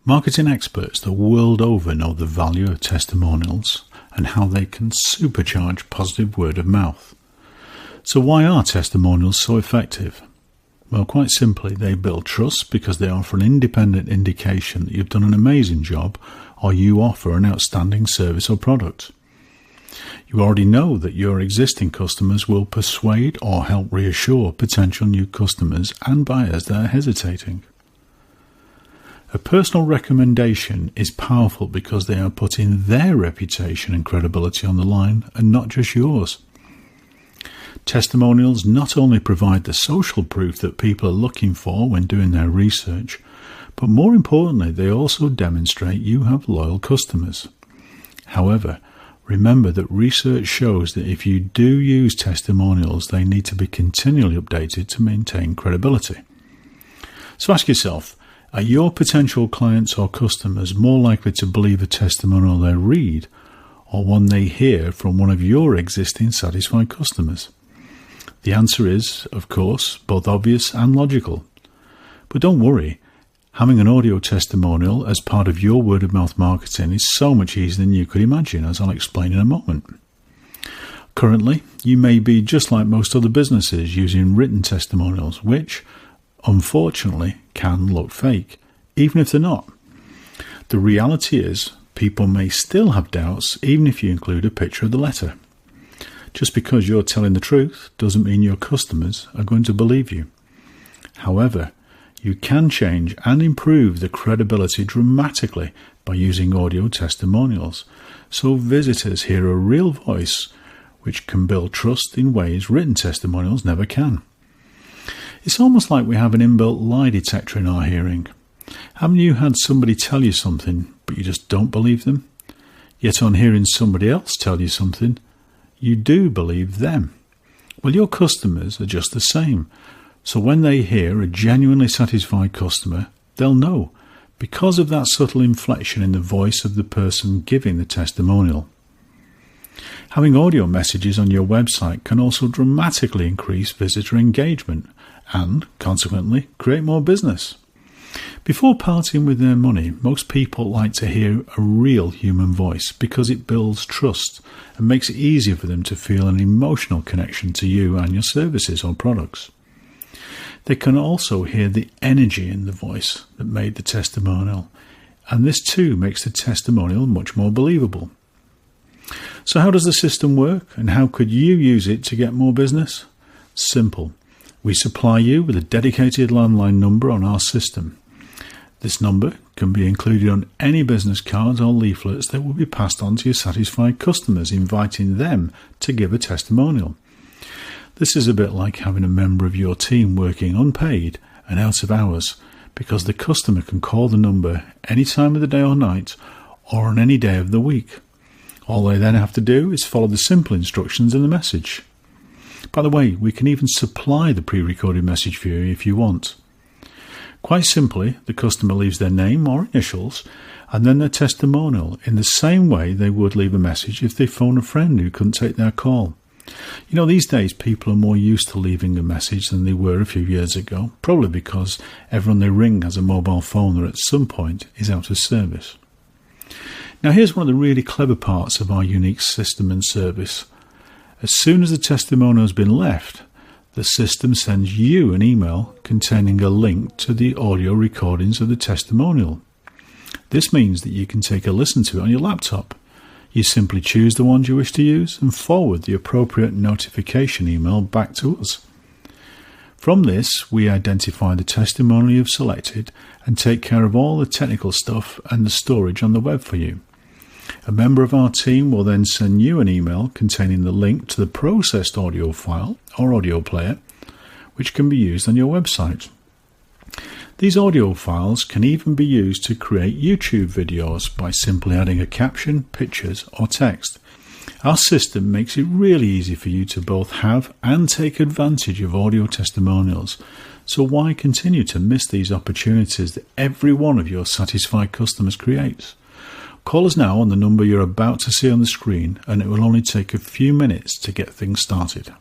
Marketing experts the world over know the value of testimonials and how they can supercharge positive word of mouth. So why are testimonials so effective? Well, quite simply, they build trust because they offer an independent indication that you've done an amazing job or you offer an outstanding service or product. You already know that your existing customers will persuade or help reassure potential new customers and buyers that are hesitating. A personal recommendation is powerful because they are putting their reputation and credibility on the line and not just yours. Testimonials not only provide the social proof that people are looking for when doing their research, but more importantly, they also demonstrate you have loyal customers. However, remember that research shows that if you do use testimonials, they need to be continually updated to maintain credibility. So ask yourself, are your potential clients or customers more likely to believe a testimonial they read or one they hear from one of your existing satisfied customers? The answer is, of course, both obvious and logical. But don't worry, having an audio testimonial as part of your word-of-mouth marketing is so much easier than you could imagine, as I'll explain in a moment. Currently, you may be just like most other businesses using written testimonials, which, unfortunately, can look fake, even if they're not. The reality is, people may still have doubts even if you include a picture of the letter. Just because you're telling the truth doesn't mean your customers are going to believe you. However, you can change and improve the credibility dramatically by using audio testimonials, so visitors hear a real voice which can build trust in ways written testimonials never can. It's almost like we have an inbuilt lie detector in our hearing. Haven't you had somebody tell you something, but you just don't believe them? Yet on hearing somebody else tell you something, you do believe them. Well, your customers are just the same. So when they hear a genuinely satisfied customer, they'll know, because of that subtle inflection in the voice of the person giving the testimonial. Having audio messages on your website can also dramatically increase visitor engagement and, consequently, create more business. Before parting with their money, most people like to hear a real human voice because it builds trust and makes it easier for them to feel an emotional connection to you and your services or products. They can also hear the energy in the voice that made the testimonial, and this too makes the testimonial much more believable. So how does the system work, and how could you use it to get more business? Simple. We supply you with a dedicated landline number on our system. This number can be included on any business cards or leaflets that will be passed on to your satisfied customers, inviting them to give a testimonial. This is a bit like having a member of your team working unpaid and out of hours, because the customer can call the number any time of the day or night or on any day of the week. All they then have to do is follow the simple instructions in the message. By the way, we can even supply the pre-recorded message for you if you want. Quite simply, the customer leaves their name or initials and then their testimonial in the same way they would leave a message if they phone a friend who couldn't take their call. You know, these days people are more used to leaving a message than they were a few years ago, probably because everyone they ring has a mobile phone that at some point is out of service. Now here's one of the really clever parts of our unique system and service. As soon as the testimonial has been left, the system sends you an email containing a link to the audio recordings of the testimonial. This means that you can take a listen to it on your laptop. You simply choose the ones you wish to use and forward the appropriate notification email back to us. From this, we identify the testimonial you've selected and take care of all the technical stuff and the storage on the web for you. A member of our team will then send you an email containing the link to the processed audio file or audio player, which can be used on your website. These audio files can even be used to create YouTube videos by simply adding a caption, pictures, or text. Our system makes it really easy for you to both have and take advantage of audio testimonials. So why continue to miss these opportunities that every one of your satisfied customers creates? Call us now on the number you're about to see on the screen, and it will only take a few minutes to get things started.